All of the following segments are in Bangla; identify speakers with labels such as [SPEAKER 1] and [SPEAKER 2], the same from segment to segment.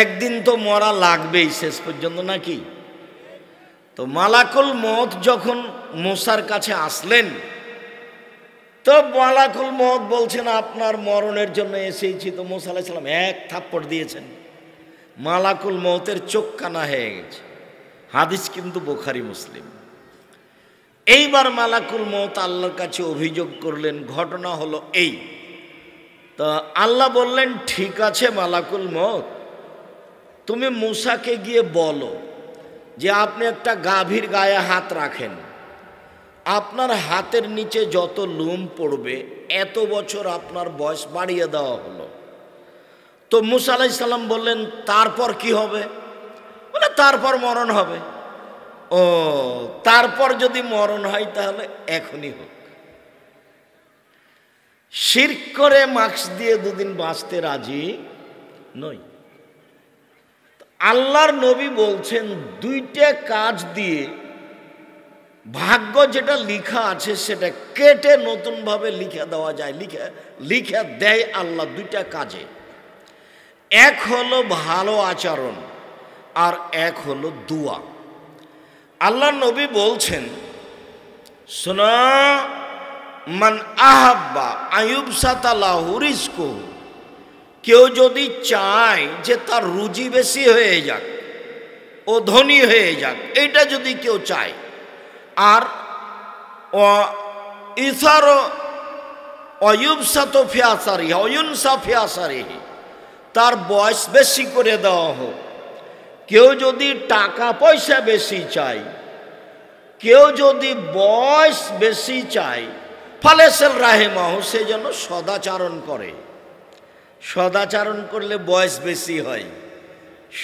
[SPEAKER 1] একদিন তো মরা লাগবেই শেষ পর্যন্ত, নাকি? তো মালাকুল মউত যখন মুসার কাছে আসলেন, তো মালাকুল মউত বলছেন আপনার মরণের জন্য এসেছি। তো মুসা আলাইহিস সালাম এক থাপ্পড় দিয়েছেন, মালাকুল মউতের চোখ কানা হয়ে গেছে। হাদিস কিন্তু বুখারী মুসলিম। এইবার মালাকুল মউত আল্লাহর কাছে অভিযোগ করলেন, ঘটনা হলো এই। তা আল্লাহ বললেন, ঠিক আছে মালাকুল মউত, তুমি মুসাকে গিয়ে বলো যে আপনি একটা গাভীর গায়ে হাত রাখেন, আপনার হাতের নিচে যত লোম পড়বে এত বছর আপনার বয়স বাড়িয়ে দেওয়া হলো। তো মুসা আলাইহিস সালাম বললেন, তারপর কি হবে? বলে তারপর মরণ হবে। ও, তারপর যদি মরণ হয় তাহলে এখনই হোক। শিরক করে মাস্ক দিয়ে দুদিন বাঁচতে রাজি নই। আল্লাহর নবী বলছেন, দুইটা কাজ দিয়ে ভাগ্য যেটা লিখা আছে সেটা কেটে নতুনভাবে লিখে দেওয়া যায়, লিখে দেয় আল্লাহ দুইটা কাজে। এক হলো ভালো আচরণ, আর এক হলো দুয়া। আল্লাহ নবী বলছেন, শোনা, মান আহাব্বা আয়ুবসাতা লাহু রিজকুহু, কেউ যদি চায় যে তার রুজি বেশি হয়ে যাক, ও ধনী হয়ে যাক, এটা যদি কেউ চায়, আর ইসার অয়ুবসাত ফিয়াসারি অয়ুনসা ফিয়াসারিহি, তার বয়স বেশি করে দেওয়া হোক। কেউ যদি টাকা পয়সা বেশি চায়, কেউ যদি বয়স বেশি চায়, ফালেসেল রাহেমাহু, সে যেন সদাচারণ করে। সদাচারণ করলে বয়স বেশি হয়,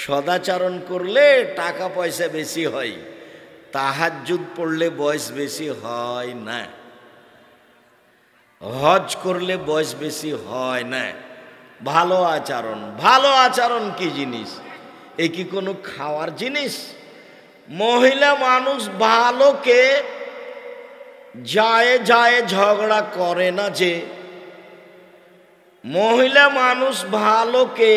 [SPEAKER 1] সদাচারণ করলে টাকা পয়সা বেশি হয়, তাহাজ্জুদ পড়লে বয়স বেশি হয় না, হজ করলে বয়স বেশি হয় না। ভালো আচরণ, ভালো আচরণ কি জিনিস? এ কি কোনো খাওয়ার জিনিস? মহিলা মানুষ ভালোকে যায় যায় ঝগড়া করে না, যে মহিলা মানুষ ভালোকে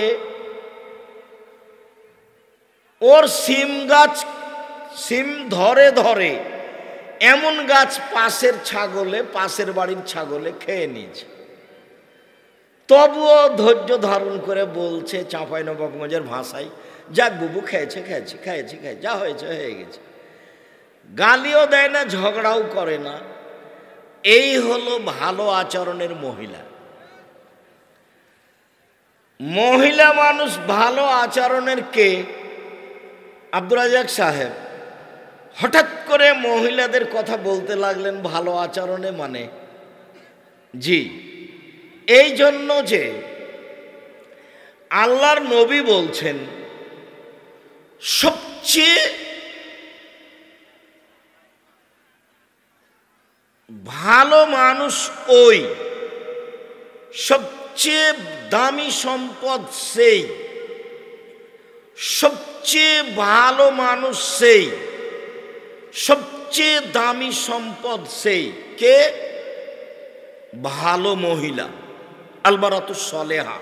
[SPEAKER 1] ওর সিম গাছ, সিম ধরে ধরে এমন গাছ পাশের ছাগলে, পাশের বাড়ির ছাগলে খেয়ে নিয়েছে, তবুও ধৈর্য ধারণ করে বলছে চাঁপাইনবাবগঞ্জের ভাষায়, যাক বুবু, খেয়েছে খেয়েছে খেয়েছে খেয়েছে, যা হয়েছে হয়ে গেছে। গালিও দেয় না, ঝগড়াও করে না। এই হলো ভালো আচরণের মহিলা। মহিলা মানুষ ভালো আচরণের কে? আব্দুর রাজ্জাক সাহেব হঠাৎ করে মহিলাদের কথা বলতে লাগলেন ভালো আচরণে, মানে জি, এই জন্য যে আল্লাহর নবী বলছেন, সবচেয়ে ভালো মানুষ ওই, সবচেয়ে দামি সম্পদ সেই, সবচেয়ে ভালো মানুষ সেই, সবচেয়ে দামি সম্পদ সেই কে? ভালো মহিলা, আলমারাতু সলেহা,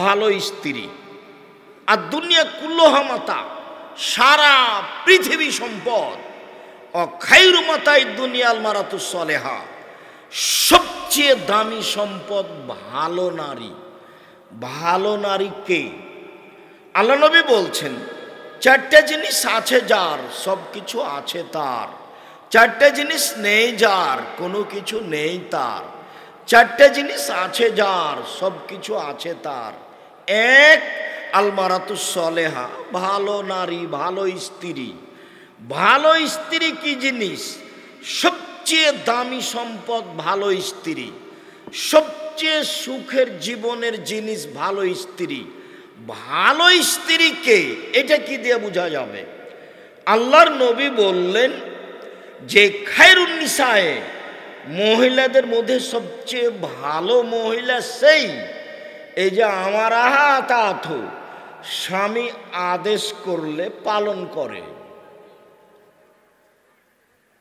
[SPEAKER 1] ভালো স্ত্রী। আর দুনিয়া কুল্লুহা মাতা, সারা পৃথিবী সম্পদ। খায়রু মাতাই দুনিয়া আলমারাতু সলেহা, সবচেয়ে দামি সম্পদ ভালো নারী। ভালো নারী কে? আল্লাহ নবী বলছেন, চারটে জিনিস আছে যার, সব কিছু আছে তার। চারটে জিনিস নেই যার, কোনো কিছু নেই তার। চারটে জিনিস আছে যার, সব কিছু আছে তার। এক, আলমারাতু সলেহা, ভালো নারী, ভালো স্ত্রী। ভালো স্ত্রী কি জিনিস? সবচেয়ে দামি সম্পদ ভালো স্ত্রী, সবচেয়ে সুখের জীবনের জিনিস ভালো স্ত্রী। ভালো স্ত্রীকে এটা কি দিয়ে বোঝা যাবে? আল্লাহর নবী বললেন যে খায়রুন নিসায়ে, মহিলাদের মধ্যে সবচেয়ে ভালো মহিলা সেই, এই যে আমার আহাত, স্বামী আদেশ করলে পালন করে।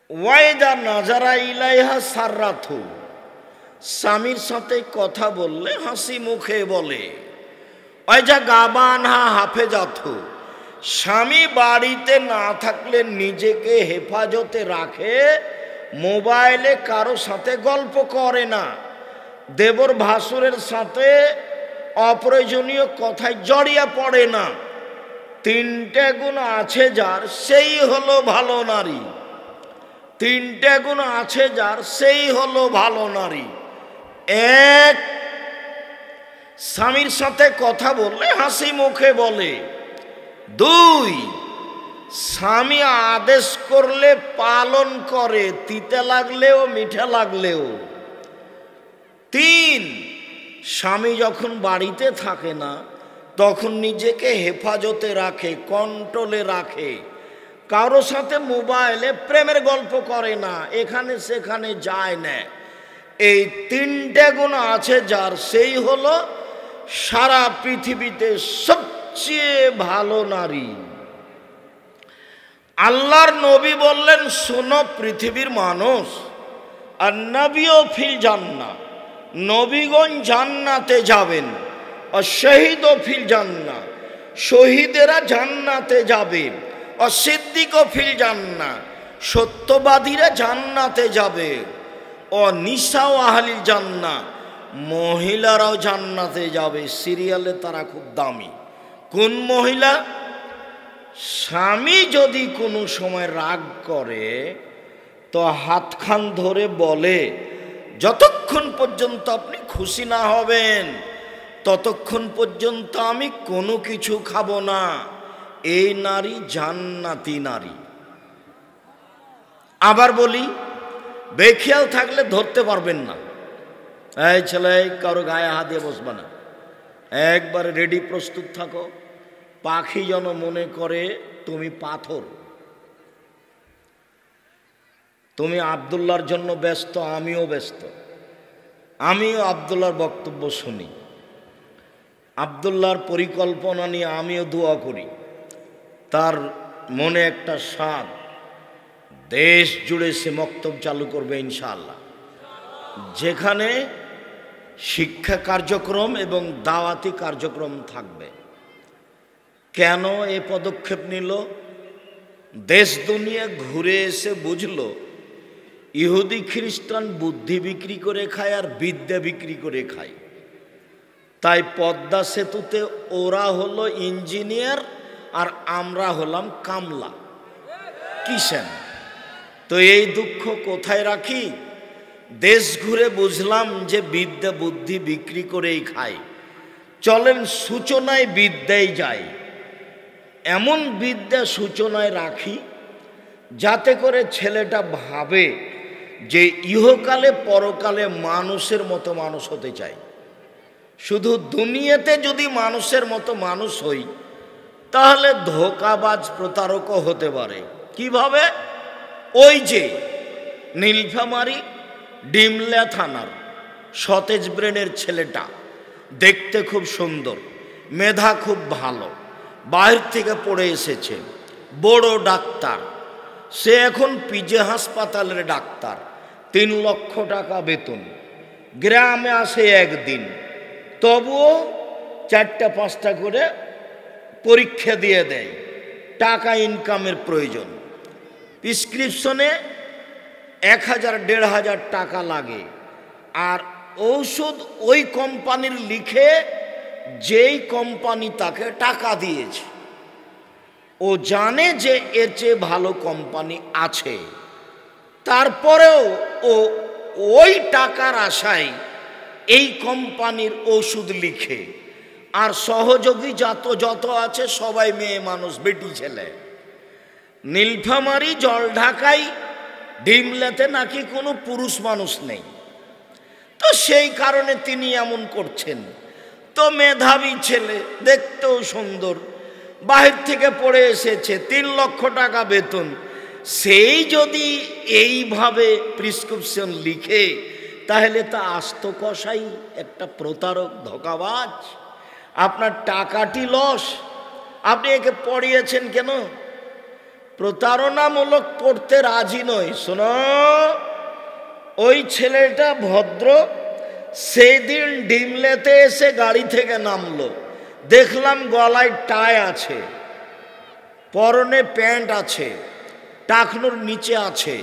[SPEAKER 1] ওয়াইদা নাজারা ইলাইহা সাররাথু, স্বামীর সাথে কথা বললে হাসি মুখে বলে। ওই যা গাবান হা হাফেজাত, স্বামী বাড়িতে না থাকলে নিজেকে হেফাজতে রাখে, মোবাইলে কারো সাথে গল্প করে না, দেবর ভাসুরের সাথে অপ্রয়োজনীয় কথায় জড়িয়ে পড়ে না। তিনটে গুণ আছে যার, সেই হলো ভালো নারী। তিনটে গুণ আছে যার, সেই হলো ভালো নারী। এক, স্বামীর সাথে কথা বললে হাসি মুখে বলে। দুই, স্বামী আদেশ করলে পালন করে, তিতে লাগলেও মিঠা লাগলেও। তিন, স্বামী যখন বাড়িতে থাকে না তখন নিজেকে হেফাজতে রাখে, কন্ট্রোলে রাখে, কারো সাথে মোবাইলে প্রেমের গল্প করে না, এখানে সেখানে যায় না। এই তিনটে গুণ আছে যার, সেই হলো সারা পৃথিবীতে সবচেয়ে ভালো নারী। আল্লাহর নবী বললেন, শোনো পৃথিবীর মানুষ, আর নবীও ফিল জান্নাত, নবীগণ জান্নাতে যাবেন, আর শহীদও ফিল জান্নাত, শহীদেরা জান্নাতে যাবে, আর সিদ্দিকও ফিল জান্নাত, সত্যবাদীরা জান্নাতে যাবে, ও নিসাও আহলিল জান্নাত, মহিলারাও জান্নাতে যাবে। সিরিয়ালে তারা খুব দামি। কোন মহিলা? স্বামী যদি কোনো সময় রাগ করে তো হাতখান ধরে বলে, যতক্ষণ পর্যন্ত আপনি খুশি না হবেন ততক্ষণ পর্যন্ত আমি কোনো কিছু খাবো না। এই নারী জান্নাতি নারী। আবার বলি, বেখেয়াল থাকলে ধরতে পারবেন না। এই ছেলে, কারো গায়ে হাত দিয়ে বসবে না, একবারে রেডি প্রস্তুত থাকো। পাখি যেন মনে করে তুমি পাথর। তুমি আব্দুল্লাহর জন্য ব্যস্ত, আমিও ব্যস্ত, আমিও আব্দুল্লাহর বক্তব্য শুনি, আব্দুল্লাহর পরিকল্পনা নিয়ে আমিও দোয়া করি। তার মনে একটা স্বাদ, দেশ জুড়ে সে মক্তব চালু করবে ইনশাআল্লাহ, যেখানে শিক্ষা কার্যক্রম এবং দাওয়াতি কার্যক্রম থাকবে। কেন এ পদক্ষেপ নিল? দেশ দুনিয়া ঘুরে এসে বুঝলো ইহুদি খ্রিস্টান বুদ্ধি বিক্রি করে খায় আর বিদ্যা বিক্রি করে খায়। তাই পদ্মা সেতুতে ওরা হলো ইঞ্জিনিয়ার আর আমরা হলাম কামলা, কিষান। তো এই দুঃখ কোথায় রাখি? দেশ ঘুরে বুঝলাম যে বিদ্যা বুদ্ধি বিক্রি করেই খায়। চলেন সূচনায় বিদ্যায় যাই, এমন বিদ্যা সূচনায় রাখি যাতে করে ছেলেটা ভাবে যে ইহকালে পরকালে মানুষের মতো মানুষ হতে চাই। শুধু দুনিয়াতে যদি মানুষের মতো মানুষ হই তাহলে ধোঁকাবাজ প্রতারকও হতে পারে। কিভাবে? ওই যে নীলফামারী ডিমলা থানার সতেজ ব্রেনের ছেলেটা, দেখতে খুব সুন্দর, মেধা খুব ভালো, বাইরে থেকে পড়ে এসেছে, বড় ডাক্তার, সে এখন পিজে হাসপাতালের ডাক্তার, 3 লক্ষ টাকা বেতন, গ্রামে আসে একদিন, তবুও 4টা-5টা করে পরীক্ষা দিয়ে দেয়, টাকা ইনকামের প্রয়োজন। প্রেসক্রিপশনে 1000-1500 টাকা লাগে, আর ঔষধ ওই কোম্পানির লিখে যেই কোম্পানি তাকে টাকা দিয়েছে। ও জানে যে এর চেয়ে ভালো কোম্পানি আছে, তারপরেও ও ওই টাকার আশায় এই কোম্পানির ওষুধ লিখে। আর সহযোগী যত আছে সবাই মেয়ে মানুষ, বেটি ছেলে। নীলফামারী জলঢাকায় ডিমলাতে নাকি কোনো পুরুষ মানুষ নেই, তো সেই কারণে তিনি এমন করছেন। তো মেধাবী ছেলে, দেখতেও সুন্দর, বাহির থেকে পড়ে এসেছে, 3 লক্ষ টাকা বেতন, সেই যদি এইভাবে প্রেসক্রিপশন লিখে তাহলে তা আস্ত কষাই, একটা প্রতারক, ধোঁকাবাজ। আপনার টাকাটি লস, আপনি একে পড়িয়েছেন কেন? প্রতারণামূলক পড়তে রাজি নয়। শোনো, ওই ছেলেটা ভদ্র, সেই দিন ডিমলেতে এসে গাড়ি থেকে নামলো, দেখলাম গলায় টাই আছে, পরনে প্যান্ট আছে, টাকনুর নিচে আছে,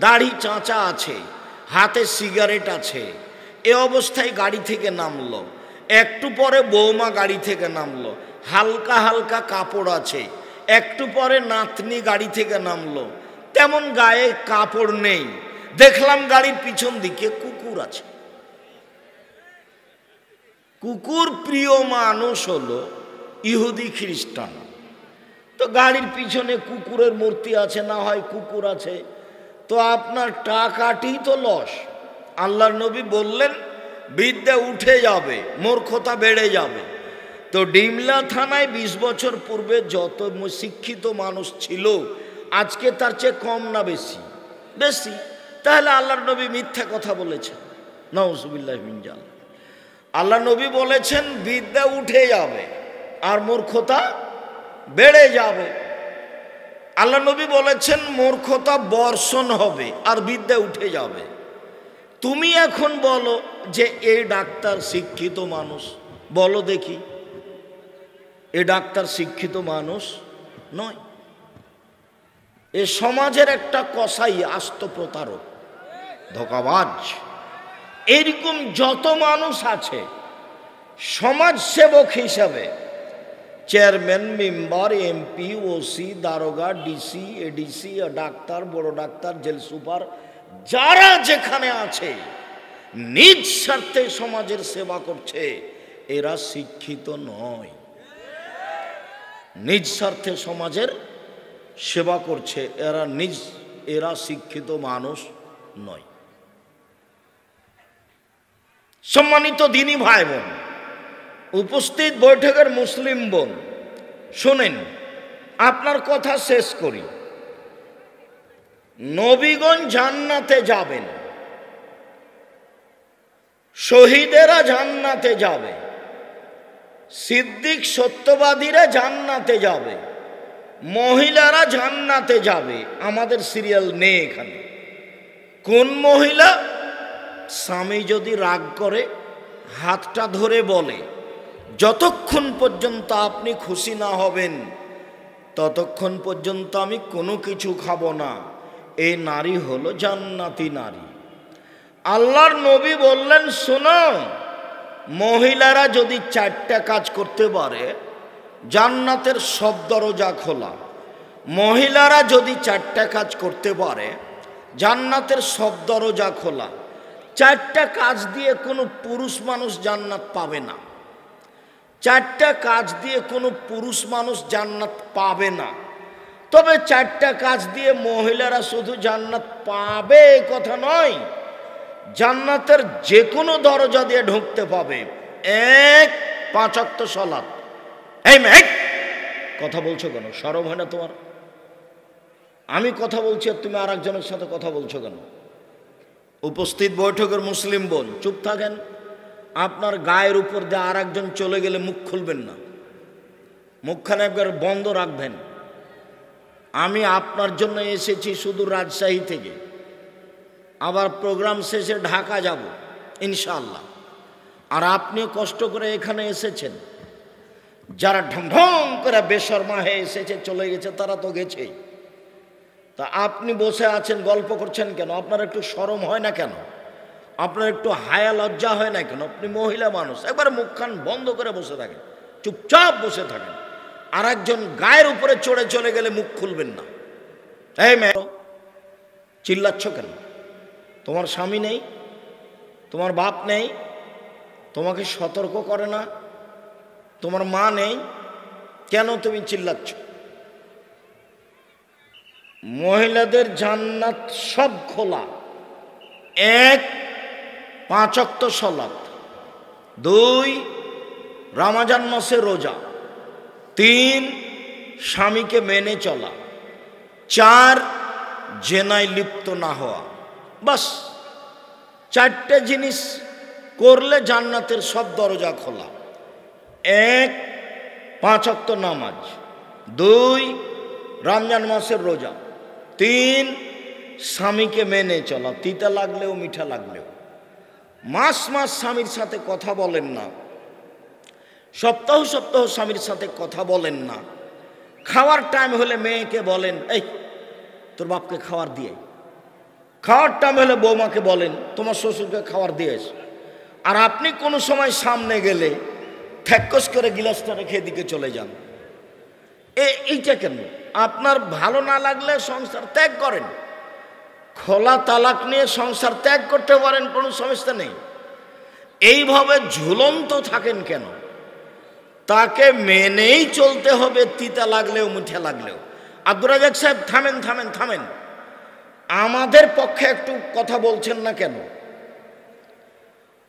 [SPEAKER 1] দাড়ি চাঁচা আছে, হাতে সিগারেট আছে, এ অবস্থায় গাড়ি থেকে নামলো। একটু পরে বৌমা গাড়ি থেকে নামলো, হালকা হালকা কাপড় আছে। একটু পরে নাতনি গাড়ি থেকে নামলো, তেমন গায়ে কাপড় নেই। দেখলাম গাড়ির পিছন দিকে কুকুর আছে। কুকুর প্রিয় মানুষ হলো ইহুদি খ্রিস্টান। তো গাড়ির পিছনে কুকুরের মূর্তি আছে, না হয় কুকুর আছে, তো আপনার টাকাটি তো লস। আল্লাহর নবী বললেন বিদ্যা উঠে যাবে, মূর্খতা বেড়ে যাবে। তো ডিমলা থানায় 20 বছর পূর্বে যত শিক্ষিত মানুষ ছিল, আজকে তার চেয়ে কম না বেশি? বেশি। তাহলে আল্লাহর নবী মিথ্যা কথা বলেছেন, নাউজুবিল্লাহি মিন যালিক। আল্লাহ নবী বলেছেন বিদ্যা উঠে যাবে আর মূর্খতা বেড়ে যাবে। আল্লাহ নবী বলেছেন মূর্খতা বর্ষণ হবে আর বিদ্যা উঠে যাবে। তুমি এখন বলো যে এই ডাক্তার শিক্ষিত মানুষ, বলো দেখি এ ডাক্তার শিক্ষিত মানুষ নয়। এ সমাজের একটা কসাই, আস্ত প্রতারক, ধোঁকাবাজ। এরকম যত মানুষ আছে সমাজ সেবক হিসাবে, চেয়ারম্যান, মেম্বার, এমপি, ওসি, দারোগা, ডিসি, এডিসি, ডাক্তার, বড় ডাক্তার, জেল সুপার, যারা যেখানে আছে নিজ স্বার্থে সমাজের সেবা করছে, এরা শিক্ষিত নয়। নিজ স্বার্থে সমাজের সেবা করছে, এরা শিক্ষিত মানুষ নয়। সম্মানিত দ্বীনি ভাই বোন, উপস্থিত বৈঠকের মুসলিম বোন, শোনেন, আপনার কথা শেষ করি। নবীগণ জান্নাতে যাবেন, শহীদেরা জান্নাতে যাবে, সিদ্দিক সত্যবাদীরা জান্নাতে যাবে, মহিলারা জান্নাতে যাবে। আমাদের সিরিয়াল নেই এখানে। কোন মহিলা? স্বামী যদি রাগ করে হাতটা ধরে বলে যতক্ষণ পর্যন্ত আপনি খুশি না হবেন ততক্ষণ পর্যন্ত আমি কোনো কিছু খাবো না, এই নারী হলো জান্নাতি নারী। আল্লাহর নবী বললেন, শোনো, মহিলারা যদি 4টা কাজ করতে পারে জান্নাতের সব দরজা খোলা। মহিলারা যদি 4টা কাজ করতে পারে জান্নাতের সব দরজা খোলা। 4টা কাজ দিয়ে কোনো পুরুষ মানুষ জান্নাত পাবে না। 4টা কাজ দিয়ে কোনো পুরুষ মানুষ জান্নাত পাবে না। তবে 4টা কাজ দিয়ে মহিলারা শুধু জান্নাত পাবে এই কথা নয়, জান্নাতের যে কোনো দরজা দিয়ে ঢুকতে পাবে। 1, 5 ওয়াক্ত সালাত। এই মেয়ে, কথা বলছো কেন? শরম হয় না তোমার? আমি কথা বলছি আর তুমি আর একজনের সাথে কথা বলছো কেন? উপস্থিত বৈঠকের মুসলিম বোন, চুপ থাকেন। আপনার গায়ের উপর দিয়ে আর একজন চলে গেলে মুখ খুলবেন না, মুখখানে একবার বন্ধ রাখবেন। আমি আপনার জন্য এসেছি শুধু রাজশাহী থেকে, আবার প্রোগ্রাম শেষে ঢাকা যাব ইনশাআল্লাহ। আর আপনিও কষ্ট করে এখানে এসেছেন। যারা ঢং করে বেশরমা হয়ে এসেছে, চলে গেছে, তারা তো গেছেই। তা আপনি বসে আছেন, গল্প করছেন কেন? আপনার একটু শরম হয় না কেন? আপনার একটু হায়া লজ্জা হয় না কেন? আপনি মহিলা মানুষ, একবার মুখখান বন্ধ করে বসে থাকেন, চুপচাপ বসে থাকেন। আর একজন গায়ের উপরে চড়ে চলে গেলে মুখ খুলবেন না। এই মেয়ে, চিল্লাচ্ছ কেন? তোমার স্বামী নেই, তোমার বাপ নেই, তোমাকে সতর্ক করে না, তোমার মা নেই, কেন তুমি চিল্লাচ্ছ? মহিলাদের জান্নাত সব খোলা। 1, 5 ওয়াক্ত সালাত, 2, রমজান মাসে রোজা, 3, স্বামীকে মেনে চলা, 4, জেনায় লিপ্ত না হওয়া। বাস 4টে জিনিস করলে জান্নাতের সব দরজা খোলা। 1, 5 ওয়াক্ত নামাজ, 2, রমজান মাসের রোজা, 3, স্বামীকে মেনে চলা, তিতা লাগলেও মিঠা লাগলেও। মাস মাস স্বামীর সাথে কথা বলেন না, সপ্তাহ সপ্তাহ স্বামীর সাথে কথা বলেন না, খাওয়ার টাইম হলে মেয়েকে বলেন এই তোর বাপকে খাওয়ার দিয়ে, খাওয়ার টাইম হলে বৌমাকে বলেন তোমার শ্বশুরকে খাওয়ার দিয়েস, আর আপনি কোনো সময় সামনে গেলে ঠ্যাক্কস করে গিলাসটা রেখে এদিকে চলে যান। এইটা কেন? আপনার ভালো না লাগলে সংসার ত্যাগ করেন, খোলা তালাক নিয়ে সংসার ত্যাগ করতে পারেন, কোনো সমস্যা নেই। এইভাবে ঝুলন্ত থাকেন কেন? তাকে মেনেই চলতে হবে, তিতা লাগলেও মিঠা লাগলেও। আব্দুর রাজ্জাক সাহেব থামেন থামেন থামেন, আমাদের পক্ষে একটু কথা বলছেন না কেন?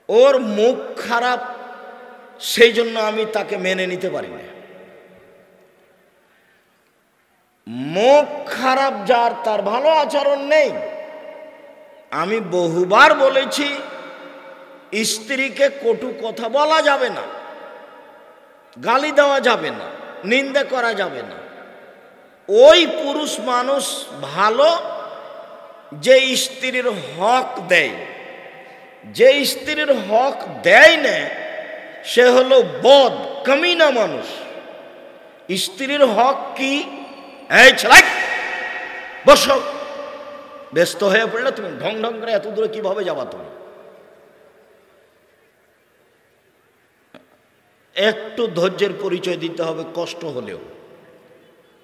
[SPEAKER 1] ওর মুখ খারাপ, সেই জন্য আমি তাকে মেনে নিতে পারি না। মুখ খারাপ যার, তার ভালো আচরণ নেই। আমি বহুবার বলেছি স্ত্রীকে কটু কথা বলা যাবে না, গালি দেওয়া যাবে না, নিন্দা করা যাবে না। ওই পুরুষ মানুষ ভালো যে স্ত্রীর হক দেয়, যে স্ত্রীর হক দেয় না সে হলো বদ কামিনা মানুষ। স্ত্রীর হক কি? এই ছেলে বসো, ব্যস্ত হয়ে পড়লে তুমি ঢং ঢং করে এত দূরে কিভাবে যাবা? তুমি একটু ধৈর্যের পরিচয় দিতে হবে, কষ্ট হলেও।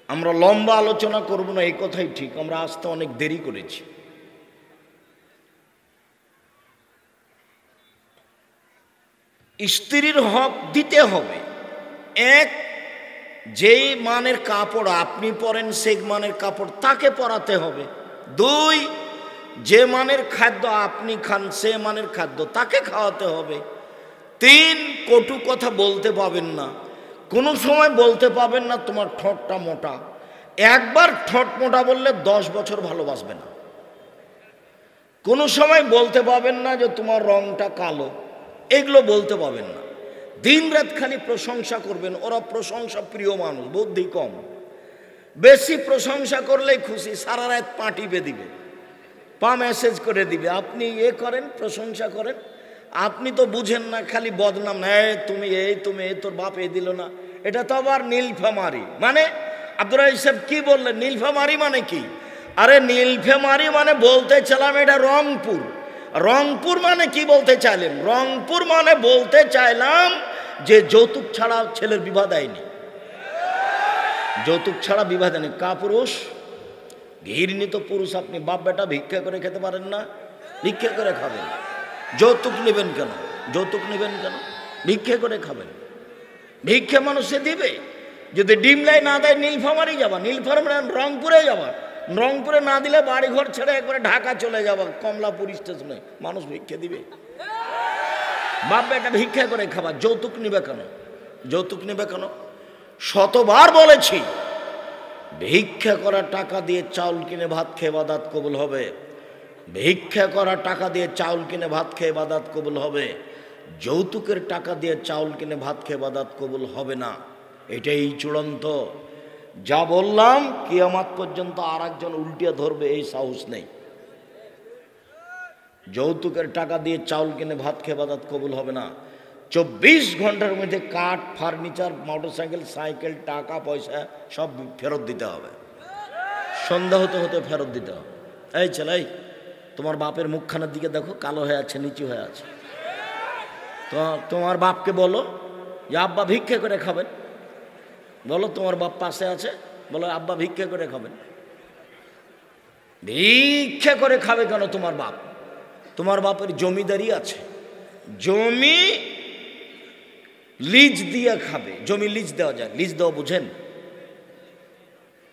[SPEAKER 1] আমরা লম্বা আলোচনা করব না, এই কথাই ঠিক, আমরা আসতে অনেক দেরি করেছি। স্ত্রীর হক দিতে হবে। এক, যেই মানের কাপড় আপনি পরেন সেই মানের কাপড় তাকে পরাতে হবে। দুই, যে মানের খাদ্য আপনি খান সে মানের খাদ্য তাকে খাওয়াতে হবে। তিন, কটু কথা বলতে পাবেন না, কোনো সময় বলতে পাবেন না তোমার ঠোঁটটা মোটা। একবার ঠোঁট মোটা বললে 10 বছর ভালোবাসবে না। কোনো সময় বলতে পাবেন না যে তোমার রংটা কালো, এগুলো বলতে পাবেন না। দিন রাত খালি প্রশংসা করবেন। ওরা প্রশংসা প্রিয় মানুষ, বুদ্ধি কম। বেশি প্রশংসা করলেই খুশি, সারা রাত পা টিপে দিবে, পা মেসেজ করে দিবে। আপনি করেন, প্রশংসা করেন, আপনি তো বুঝেন না, খালি বদনাম। তুমি তুমি তোর বাপ দিল না, এটা তো আবার নীলফামারি। মানে আব্দুর রাজ্জাক সাহেব কি বললেন? নীলফামারি মানে কি? আরে নীলফামারি মানে বলতে চাইলাম এটা রংপুর। রংপুর মানে কি বলতে চাইলেন? রংপুর মানে বলতে চাইলাম যে যৌতুক ছাড়া ছেলের বিবাহ দেয়নি, যৌতুক ছাড়া বিবাহ দেয়নি। কাপুরুষ ঘৃণিত পুরুষ আপনি। বাপ বেটা ভিক্ষা করে খেতে পারেন না, ভিক্ষা করে খাবেন। যৌতুক নেবেন কেন? যৌতুক নেবেন কেন? ভিক্ষা করে খাবেন। ভিক্ষা মানুষে দিবে। যদি ডিমলাই না দেয় নীলফামারি যাবা, নীলফামারি রংপুরে যাবা, রংপুরে না দিলে বাড়ি ঘর ছেড়ে একবারে ঢাকা চলে যাবা, কমলাপুর স্টেশনে মানুষ ভিক্ষা দিবে। বাপ বেটা ভিক্ষা করে খাবা, যৌতুক নিবে কেন? যৌতুক নিবে কেন? শতবার বলেছি, ভিক্ষা করা টাকা দিয়ে চাউল কিনে ভাত খেয়ে ইবাদত কবুল হবে। ভিক্ষা করা টাকা দিয়ে চাউল কিনে ভাত খেয়ে ইবাদত কবুল হবে। যৌতুকের টাকা দিয়ে চাউল কিনে ভাত খেয়ে ইবাদত কবুল হবে না। এটাই চূড়ান্ত। যা বললাম কিয়ামত পর্যন্ত আর একজন উল্টিয়ে ধরবে এই সাহস নেই। যৌতুকের টাকা দিয়ে চাউল কিনে ভাত খেয়ে ইবাদত কবুল হবে না। 24 ঘন্টার মধ্যে কাঠ, ফার্নিচার, মোটরসাইকেল, সাইকেল, টাকা পয়সা সব ফেরত দিতে হবে। সন্ধ্যা হতে হতে ফেরত দিতে হবে। এই ছেলে, তোমার বাপের মুখখানার দিকে দেখো, কালো হয়ে আছে, নিচু হয়ে আছে। তো তোমার বাপকে বলো যে আব্বা ভিক্ষা করে খাবেন। বলো তোমার বাপ পাশে আছে, বলো আব্বা ভিক্ষা করে খাবেন। ভিক্ষা করে খাবে কেন তোমার বাপ? তোমার বাপের জমিদারি আছে, জমি লিজ দিয়ে খাবে। জমি লিজ দেওয়া যায়, লিজ দেওয়া বুঝেন?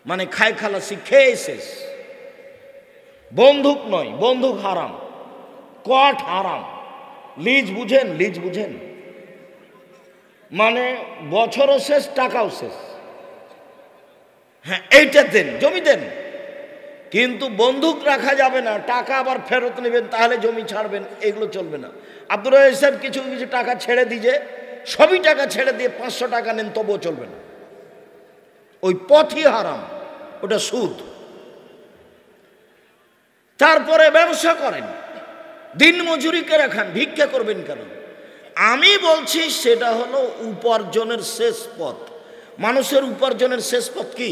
[SPEAKER 1] মানে খাই খালাসি খেয়ে শেষ। বন্দুক নয়, বন্দুক হারাম, কট হারাম। লিজ বুঝেন? লিজ বুঝেন? মানে বছরও শেষ, টাকাও শেষ। হ্যাঁ, এইটা দেন, জমি দেন, কিন্তু বন্দুক রাখা যাবে না। টাকা আবার ফেরত নেবেন, তাহলে জমি ছাড়বেন, এগুলো চলবে না। আব্দুর রাজ্জাক সাহেব কিছু কিছু টাকা ছেড়ে দিয়ে, সবই টাকা ছেড়ে দিয়ে 500 টাকা নেন, তবুও চলবে না। ওই পথই হারাম, ওটা সুদ। তারপরে ব্যবসা করেন, দিন মজুরি করে খান, ভিক্ষা করবেন কেন? আমি বলছি সেটা হলো উপার্জনের শেষ পথ। মানুষের উপার্জনের শেষ পথ কি?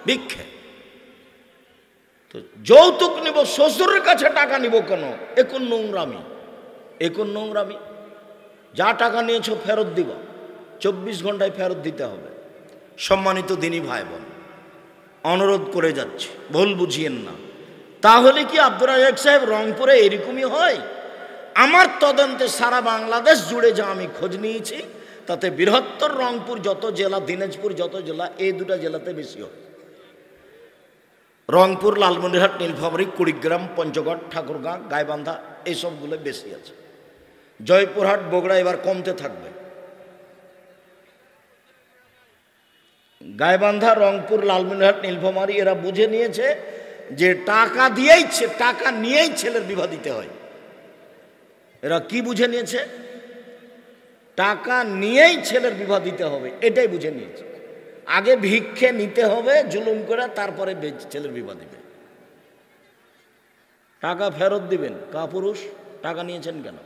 [SPEAKER 1] ভিক্ষে। তো যৌতুক নিব, শ্বশুরের কাছে টাকা নিব কেন? এখন নোংরামি, এখন নোংরামি। যা টাকা নিয়েছো ফেরত দিবা, 24 ঘন্টায় ফেরত দিতে হবে। সম্মানিত দিনী ভাই বোন, অনুরোধ করে যাচ্ছি, ভুল বুঝিয়েন না। তাহলে কি আব্দুর রাজ্জাক সাহেব রংপুরে এরকমই হয়? আমার তদন্তে সারা বাংলাদেশ জুড়ে যা আমি খোঁজ নিয়েছি, তাতে বৃহত্তর রংপুর যত জেলা, দিনাজপুর যত জেলা, এই দুটা জেলাতে বেশি হয়। রংপুর, লালমনিরহাট, নীলফামারী, কুড়িগ্রাম, পঞ্চগড়, ঠাকুরগাঁ, গাইবান্ধা, এইসবগুলো বেশি আছে। জয়পুরহাট, বগুড়া এবার কমতে থাকবে। গাইবান্ধা, রংপুর, লালমনিরহাট, নীলফামারী এরা বুঝে নিয়েছে যে টাকা দিয়েই, টাকা নিয়েই ছেলের বিবাহ দিতে হয়। এরা কি বুঝে নিয়েছে? টাকা নিয়েই ছেলের বিবাহ দিতে হবে, এটাই বুঝে নিয়েছে। আগে ভিক্ষে নিতে হবে জুলুম করে, তারপরে ছেলের বিবাহ দিবে। টাকা ফেরত দিবেন। কাপুরুষ, টাকা নিয়েছেন কেন?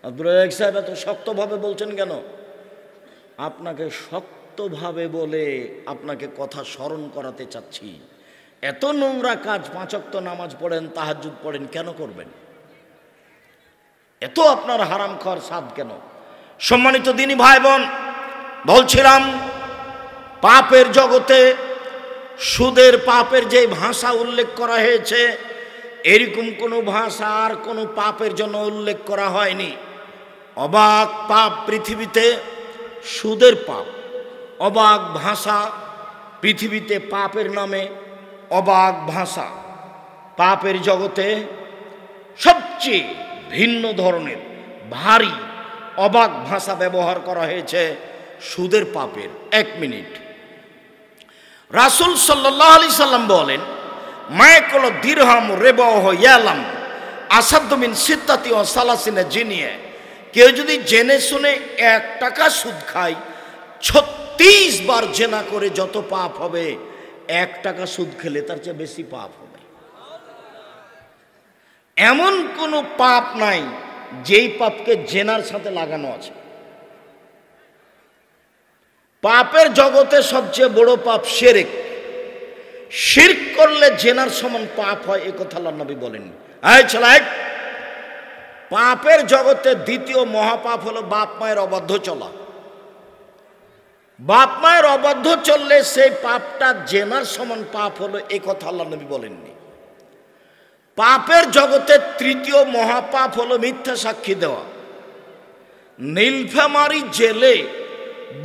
[SPEAKER 1] আব্দুর রাজ্জাক সাহেব এত শক্তভাবে বলছেন কেন? আপনাকে শক্তভাবে বলে আপনাকে কথা স্মরণ করাতে চাচ্ছি। এত নোংরা কাজ, 5 ওয়াক্ত নামাজ পড়েন, তাহাজ্জুদ পড়েন, কেন করবেন? এত আপনার হারামখোর সাদ কেন? সম্মানিত দিনী ভাই বোন, বলছিলাম পাপের জগতে সুদের পাপের যে ভাষা উল্লেখ করা হয়েছে, এরকম কোনো ভাষা আর কোনো পাপের জন্য উল্লেখ করা হয়নি। অবাক পাপ পৃথিবীতে, সুদের পাপ। অবাক ভাষা পৃথিবীতে, পাপের নামে অবাক ভাষা। পাপের জগতে সবচেয়ে ভিন্ন ধরনের ভারী অবাক ভাষা ব্যবহার করা হয়েছে সুদের পাপের। 1 মিনিট। রাসূল সাল্লাল্লাহু আলাইহি সাল্লাম বলেন, মায়াকুল দিরহাম রিবাহ ইয়ালাম আসাদ্দু মিন সিত্তাতি ওয়া সালাসিনা জিনিয়া। কেউ যদি জেনে শুনে 1 টাকা সুদ খায়, 36 বার জেনা করে যত পাপ হবে, 1 টাকা সুদ খেলে তার চেয়ে বেশি পাপ হবে। এমন কোনো পাপ নাই যেই পাপকে জেনার সাথে লাগানো আছে। পাপের জগতে সবচেয়ে বড় পাপ শিরক। শিরক করলে জেনার সমান পাপ হয়, এ কথা আল্লাহর নবী বলেন। এই ছেলে, পাপের জগতে দ্বিতীয় মহাপাপ হলো বাপ মায়ের অবাধ্য চলা। বাপ মায়ের অবাধ্য চললে সেই পাপটা জেনার সমান পাপ হলো, এ কথা আল্লাহর নবী বলেননি। পাপের জগতে তৃতীয় মহাপাপ হলো মিথ্যা সাক্ষী দেওয়া। নীলফামারী জেলে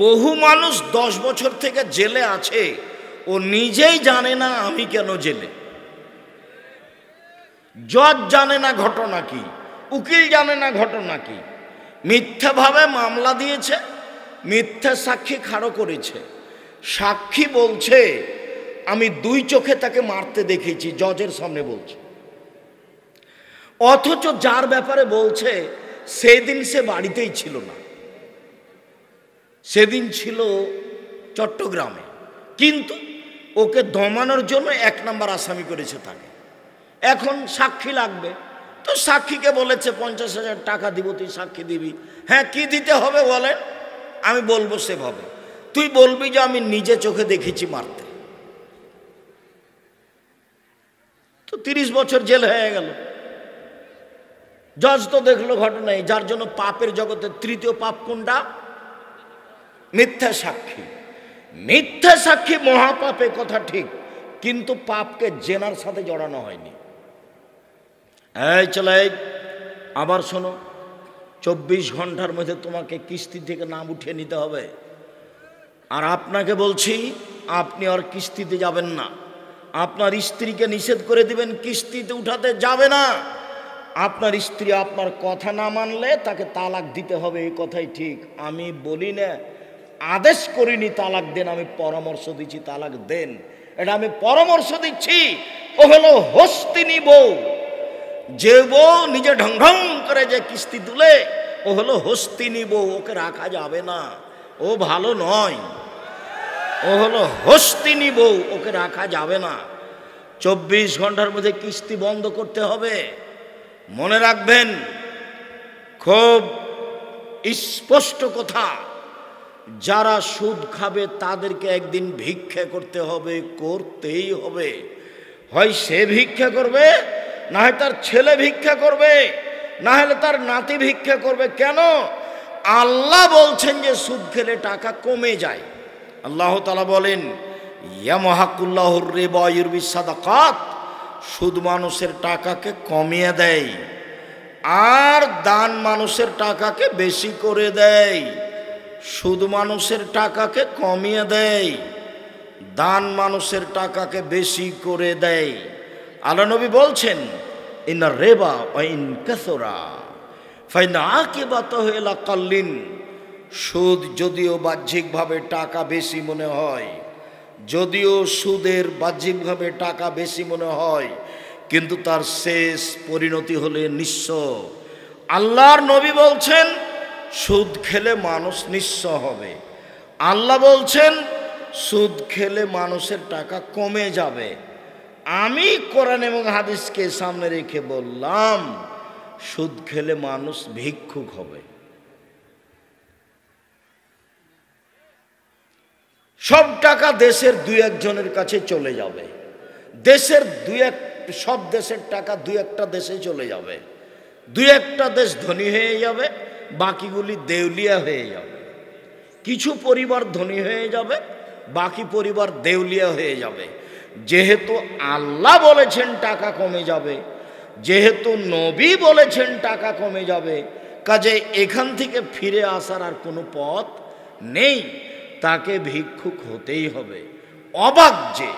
[SPEAKER 1] বহু মানুষ 10 বছর থেকে জেলে আছে, ও নিজেই জানে না আমি কেন জেলে। জজ জানে না ঘটনা কি, উকিল জানে না ঘটনা কি। মিথ্যাভাবে মামলা দিয়েছে, মিথ্যা সাক্ষী খাড়ো করেছে। সাক্ষী বলছে আমি 2 চোখে তাকে মারতে দেখেছি, জজের সামনে বলছে। অথচ যার ব্যাপারে বলছে সেদিন সে বাড়িতেই ছিল না, সেদিন ছিল চট্টগ্রামে, কিন্তু ওকে দমানোর জন্য 1 নম্বর আসামি করেছে তাকে। এখন সাক্ষী লাগবে, তো সাক্ষীকে বলেছে 50,000 টাকা দিব, তুই সাক্ষী দিবি। হ্যাঁ, কি দিতে হবে বলেন? আমি বলবো সেভাবে। তুই বলবি যে আমি নিজে চোখে দেখেছি মারতে। তো 30 বছর জেল হয়ে গেল। জজ তো দেখলো ঘটনায়, যার জন্য পাপের জগতে তৃতীয় পাপ কোনটা? মিথ্যা সাক্ষী। মিথ্যা সাক্ষী মহাপাপে, কথা ঠিক, কিন্তু পাপকে জেনার সাথে জড়ানো হয়নি। এই চলে, আবার শোনো, 24 ঘন্টার মধ্যে তোমাকে কিস্তি থেকে নাম উঠিয়ে নিতে হবে। আর আপনাকে বলছি, আপনি আর কিস্তিতে যাবেন না। আপনার স্ত্রীকে নিষেধ করে দিবেন, কিস্তিতে উঠাতে যাবে না। আপনার স্ত্রী আপনার কথা না মানলে তাকে তালাক দিতে হবে, এই কথাই ঠিক। আমি বলি না, আদেশ করিনি তালাক দেন, আমি পরামর্শ দিচ্ছি তালাক দেন। এটা আমি পরামর্শ দিচ্ছি। ও হলো হস্তিনী বউ। যে বউ নিজে ঢং ঢং করে যে কিস্তি তুলে, ও হলো হস্তিনী বউ। ওকে রাখা যাবে না, ও ভালো নয়। ও হলো হস্তিনী বউ, ওকে রাখা যাবে না। 24 ঘন্টার মধ্যে কিস্তি বন্ধ করতে হবে। মনে রাখবেন, খুব স্পষ্ট কথা, যারা সুদ খাবে তাদেরকে একদিন ভিক্ষা করতে হবে, করতেই হবে। হয় সে ভিক্ষা করবে, না হয় তার ছেলে ভিক্ষা করবে, না হলে তার নাতি ভিক্ষা করবে। কেন? আল্লাহ বলছেন যে সুদ খেলে টাকা কমে যায়। আল্লাহ তাআলা বলেন, ইয়ামহাকুল্লাহুর রিবা ওয়া ইউরবিস সাদাকাত, সুদ মানুষের টাকাকে কমিয়ে দেয় আর দান মানুষের টাকাকে বেশি করে দেয়। সুদ মানুষের টাকাকে কমিয়ে দেয়, দান মানুষের টাকাকে বেশি করে দেয়। আল্লাহ নবী বলছেন, ইন্না রিবা ওয়া ইন কাসরা ফাইনা আকিবাতুহু ইলা কাল্লিন, সুদ যদিও বাহ্যিকভাবে টাকা বেশি মনে হয়, যদিও সুদের বাহ্যিকভাবে টাকা বেশি মনে হয়, কিন্তু তার শেষ পরিণতি হলে নিঃস্ব। আল্লাহর নবী বলছেন সুদ খেলে মানুষ নিঃস্ব হবে। আল্লাহ বলছেন সুদ খেলে মানুষের টাকা কমে যাবে। আমি কোরআন এবং হাদিসকে সামনে রেখে বললাম সুদ খেলে মানুষ ভিক্ষুক হবে। সব টাকা দেশের দুই একজনের কাছে চলে যাবে, দেশের সব দেশের টাকা দুই একটা দেশে চলে যাবে। দুই একটা দেশ ধনী হয়ে যাবে, বাকিগুলি দেউলিয়া হয়ে যাবে। কিছু পরিবার ধনী হয়ে যাবে, বাকি পরিবার দেউলিয়া হয়ে যাবে। যেহেতু আল্লাহ বলেছেন টাকা কমে যাবে, যেহেতু নবী বলেছেন টাকা কমে যাবে, কাজে এখান থেকে ফিরে আসার আর কোনো পথ নেই, তাকে ভিক্ষুক হতেই হবে। অবাক যে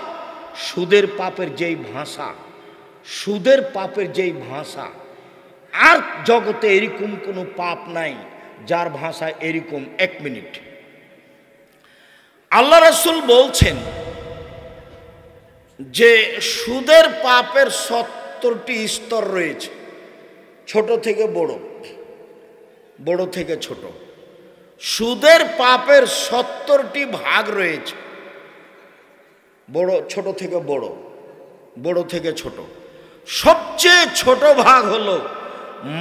[SPEAKER 1] সুদের পাপের যেই ভাষা, সুদের পাপের যেই ভাষা, আর জগতে এরকম কোনো পাপ নাই যার ভাষা এরকম। এক মিনিট, আল্লাহ রাসূল বলছেন যে সুদের পাপের 70টি স্তর রয়েছে, ছোট থেকে বড়, বড় থেকে ছোট। সুদের পাপের 70টি ভাগ রয়েছে, বড়, ছোট থেকে বড়, বড় থেকে ছোট। সবচেয়ে ছোট ভাগ হলো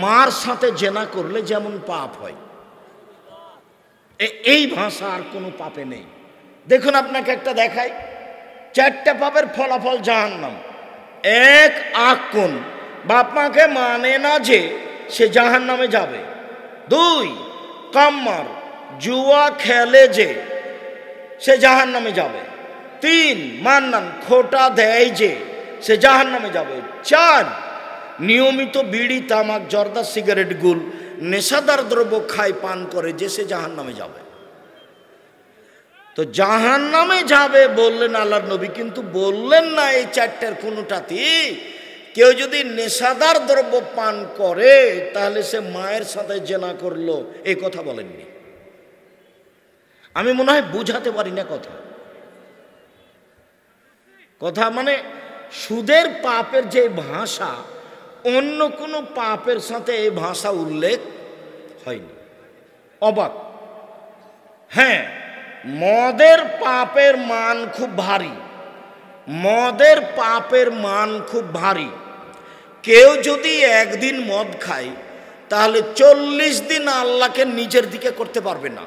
[SPEAKER 1] মার সাথে জেনা করলে যেমন পাপ হয়, এই ভাষা আর কোনো পাপে নেই। দেখুন আপনাকে একটা দেখাই, 4টা পাপের ফলাফল জাহান্নাম। 1, আখ কোন, বাপ মাকে মানে না যে সে জাহান্নামে যাবে। 2, কাম্মার, জুয়া খেলে যে সে জাহান্নামে যাবে। 3, মান্নান, খোটা দেয় যে সে জাহান্নামে যাবে। 4, নিয়মিত বিড়ি, তামাক, জর্দা, সিগারেট, গুল, নেশাদার দ্রব্য খায়, পান করে যে সে জাহান্নামে যাবে। তো জাহান্নামে যাবে বললেন আল্লাহর নবী, কিন্তু বললেন না এই 4টার কোনোটাতেই কেউ যদি নেশাদার দ্রব্য পান করে তাহলে সে মায়ের সাথে জেনা করলো, এই কথা বলেননি। আমি মনে হয় বুঝাতে পারি না কথা মানে সুদের পাপের যে ভাষা, অন্য কোনো পাপের সাথে এই ভাষা উল্লেখ হয়নি। অবাক। হ্যাঁ, মদের পাপের মান খুব ভারী, মদের পাপের মান খুব ভারী। কেউ যদি একদিন মদ খায় তাহলে 40 দিন আল্লাহকে নিজের দিকে করতে পারবে না।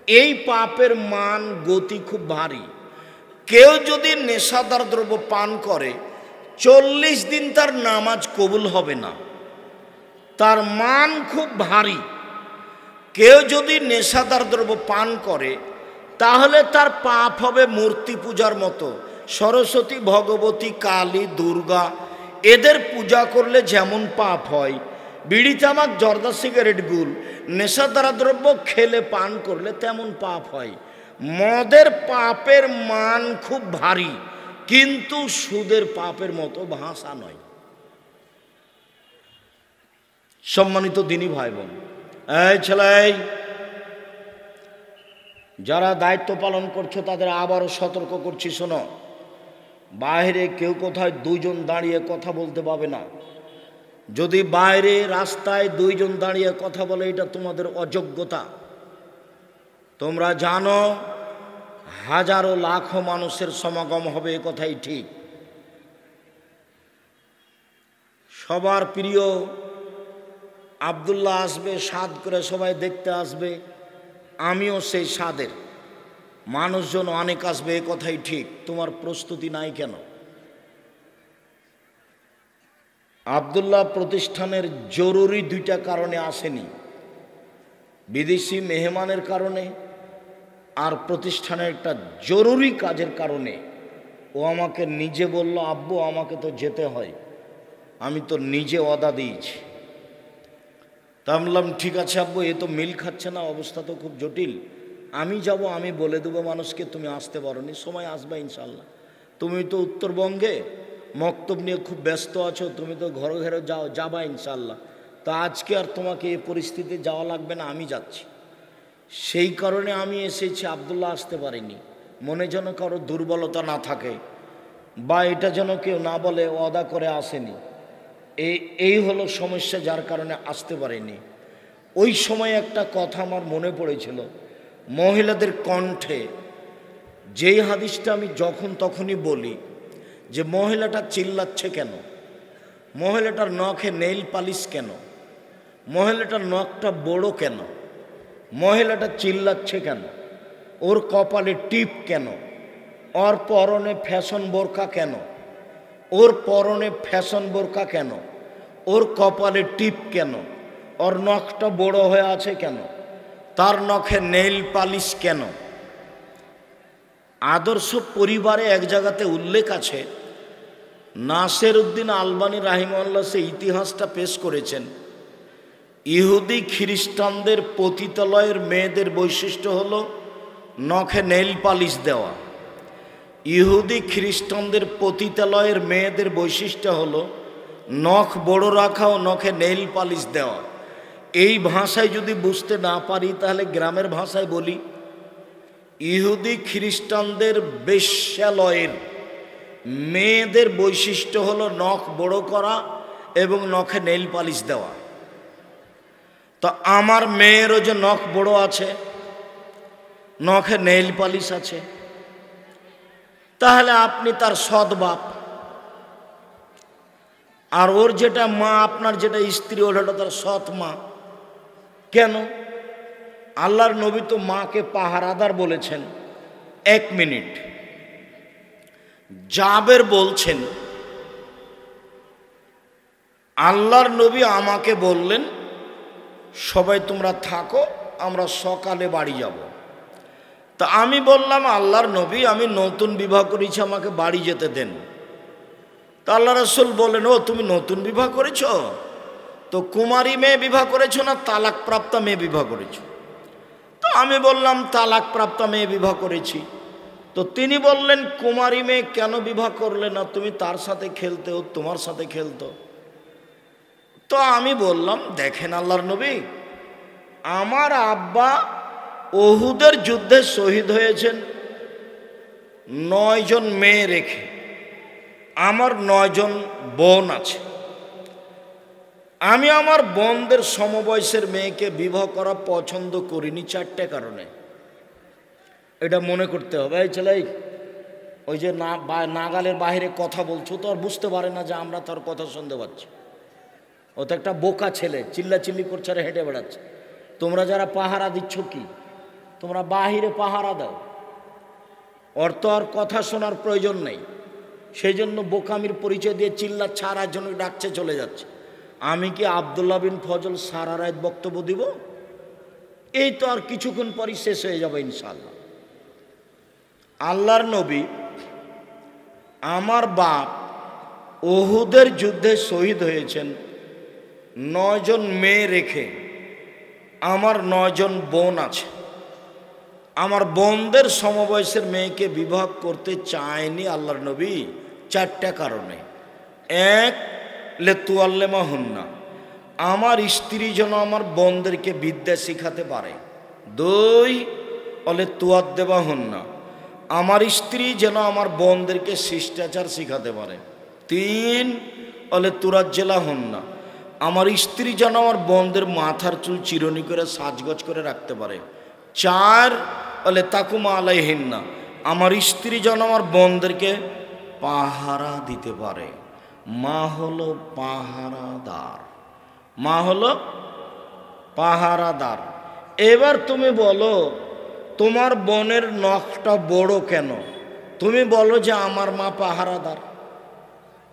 [SPEAKER 1] এই পাপের মান, গতি খুব ভারী। কেউ যদি নেশাদার দ্রব্য পান করে 40 দিন তার নামাজ কবুল হবে না, তার মান খুব ভারী। কেউ যদি নেশাদার দ্রব্য পান করে তাহলে তার পাপ হবে মূর্তি পূজার মতো। সরস্বতী, ভগবতী, কালী, দুর্গা এদের পূজা করলে যেমন পাপ হয়, বিড়ি, তামাক, জর্দা, সিগারেট, গুল, নেশাদার দ্রব্য খেলে পান করলে তেমন পাপ হয়। মদের পাপের মান খুব ভারী, কিন্তু সুদের পাপের মতো ভাষা নয়। সম্মানিত দিনী ভাই বোন, এই ছেলে, যারা দায়িত্ব পালন করছো তাদের আবারও সতর্ক করছি, শোনো, বাইরে কেউ কোথায় 2 জন দাঁড়িয়ে কথা বলতে পাবে না। যদি বাইরে রাস্তায় 2 জন দাঁড়িয়ে কথা বলে, এটা তোমাদের অযোগ্যতা। তোমরা জানো হাজারো লাখো মানুষের সমাগম হবে, এ কথাই ঠিক। সবার প্রিয় আব্দুল্লাহ আসবে, স্বাদ করে সবাই দেখতে আসবে, আমিও সেই স্বাদের। মানুষজন অনেক আসবে, এ কথাই ঠিক। তোমার প্রস্তুতি নাই কেন? আব্দুল্লাহ প্রতিষ্ঠানের জরুরি দুইটা কারণে আসেনি, বিদেশি মেহমানের কারণে আর প্রতিষ্ঠানের একটা জরুরি কাজের কারণে। ও আমাকে নিজে বলল, আব্বু আমাকে তো যেতে হয়, আমি তো নিজে ওয়াদা দিয়েছি। তা আমি বললাম ঠিক আছে আব্বু, এ তো মিল খাচ্ছে না, অবস্থা তো খুব জটিল, আমি যাব, আমি বলে দেবো মানুষকে তুমি আসতে পারোনি, সময় আসবে ইনশাল্লাহ। তুমি তো উত্তরবঙ্গে মক্তব নিয়ে খুব ব্যস্ত আছো, তুমি তো ঘরে ঘরে যাবা ইনশাল্লাহ। তা আজকে আর তোমাকে এই পরিস্থিতিতে যাওয়া লাগবে না, আমি যাচ্ছি। সেই কারণে আমি এসেছি, আব্দুল্লাহ আসতে পারিনি। মনে যেন কারো দুর্বলতা না থাকে, বা এটা যেন কেউ না বলে ওয়াদা করে আসেনি, এই হলো সমস্যা, যার কারণে আসতে পারিনি। ওই সময় একটা কথা আমার মনে পড়েছিল, মহিলাদের কণ্ঠে যেই হাদিসটা আমি যখন তখনই বলি যে মহিলাটা চিল্লাচ্ছে কেন, মহিলাটার নখে নেইল পালিশ কেন, মহিলাটার নখটা বড় কেন, মহিলাটা চিল্লাচ্ছে কেন, ওর কপালে টিপ কেন, ওর পরনে ফ্যাশন বোরকা কেন, ওর পরনে ফ্যাশন বোরকা কেন, ওর কপালে টিপ কেন, ওর নখটা বড় হয়ে আছে কেন, তার নখে নেইল পালিশ কেন। আদর্শ পরিবারে এক জায়গাতে উল্লেখ আছে, নাসের উদ্দিন আলবানী রাহিমাহুল্লাহ সে ইতিহাসটা পেশ করেছেন। ইহুদি খ্রিস্টানদের পতিতালয়ের মেয়েদের বৈশিষ্ট্য হলো নখে নেইল পালিশ দেওয়া। ইহুদি খ্রিস্টানদের পতিতালয়ের মেয়েদের বৈশিষ্ট্য হলো নখ বড় রাখা ও নখে নেইল পালিশ দেওয়া। এই ভাষায় যদি বুঝতে না পারি তাহলে গ্রামের ভাষায় বলি, ইহুদি খ্রিস্টানদের বেশ্যালয়ের মেয়েদের বৈশিষ্ট্য হলো নখ বড় করা এবং নখে নেইল পালিশ দেওয়া। তো আমার মেয়েরও যে নখ বড় আছে, নখে নেইল পালিশ আছে, তাহলে আপনি তার সৎ বাপ। আর ওর যেটা মা, আপনার যেটা স্ত্রী, ওটা তার সৎ মা। কেন? আল্লাহর নবী তো মাকে পাহারাদার বলেছেন। 1 মিনিট, জাবের বলছেন আল্লাহর নবী আমাকে বললেন সবাই তোমরা থাকো, আমরা সকালে বাড়ি যাব। তা আমি বললাম আল্লাহর নবী আমি নতুন বিবাহ করেছি, আমাকে বাড়ি যেতে দেন। তা আল্লাহ রাসূল বলেন, ও তুমি নতুন বিবাহ করেছ, তো কুমারী মেয়ে বিবাহ করেছো না তালাক প্রাপ্তা মেয়ে বিবাহ করেছো? তো আমি বললাম তালাক প্রাপ্তা মেয়ে বিবাহ করেছি। তো তিনি বললেন কুমারী মেয়ে কেন বিবাহ করলে না, তুমি তার সাথে খেলতে, ও তোমার সাথে খেলতো। তো আমি বললাম দেখেন আল্লাহর নবী, আমার আব্বা উহুদের যুদ্ধে শহীদ হয়েছেন 9 জন মেয়ে রেখে, আমার 9 জন বোন আছে। আমি আমার বোনদের সমবয়সের মেয়েকে বিবাহ করা পছন্দ করিনি 4টে কারণে। এটা মনে করতে হবে। এই ছেলে, ওই যে নাগালের বাইরে কথা বলছো তো আর বুঝতে পারে না যে আমরা তার কথা শুনতে পাচ্ছি। ও তো একটা বোকা ছেলে, চিল্লাচিল্লি করছে আর হেঁটে বেড়াচ্ছে। তোমরা যারা পাহারা দিচ্ছ কি, তোমরা বাহিরে পাহারা দাও, ওর তো আর কথা শোনার প্রয়োজন নেই। সেই জন্য বোকামির পরিচয় দিয়ে চিল্লাচ্ছে আর একজন ডাকছে চলে যাচ্ছে। আমি কি আব্দুল্লাহ বিন ফজল সারা রাত বক্তব্য দিব? এই তো আর কিছুক্ষণ পরই শেষ হয়ে যাবে ইনশাআল্লাহ। আল্লাহর নবী, আমার বাপ উহুদের যুদ্ধে শহীদ হয়েছেন 9 জন মেয়ে রেখে, আমার 9 জন বোন আছে। আমার বোনদের সমবয়সের মেয়েকে বিবাহ করতে চায়নি আল্লাহর নবী 4টা কারণে। 1, লেতুয়াল্লেমা হুন্না, আমার স্ত্রী যেন আমার বোনদেরকে বিদ্যা শিখাতে পারে। 2, অলে তুয়াদ দেবা হুন্না, আমার স্ত্রী যেন আমার বোনদেরকে শিষ্টাচার শিখাতে পারে। 3, অলে তুরাজ্জেলা হুন্না, আমার স্ত্রী যেন আমার বোনদের মাথার চুল চিরুনি করে সাজগজ করে রাখতে পারে। 4, অলে তাকুমা আলাইহিন্না, আমার স্ত্রী যেন আমার বোনদেরকে পাহারা দিতে পারে। মা হলো পাহারাদার, মা হলো পাহারাদার। এবার তুমি বলো তোমার বোনের নখটা বড় কেন? তুমি বলো যে আমার মা পাহারাদার।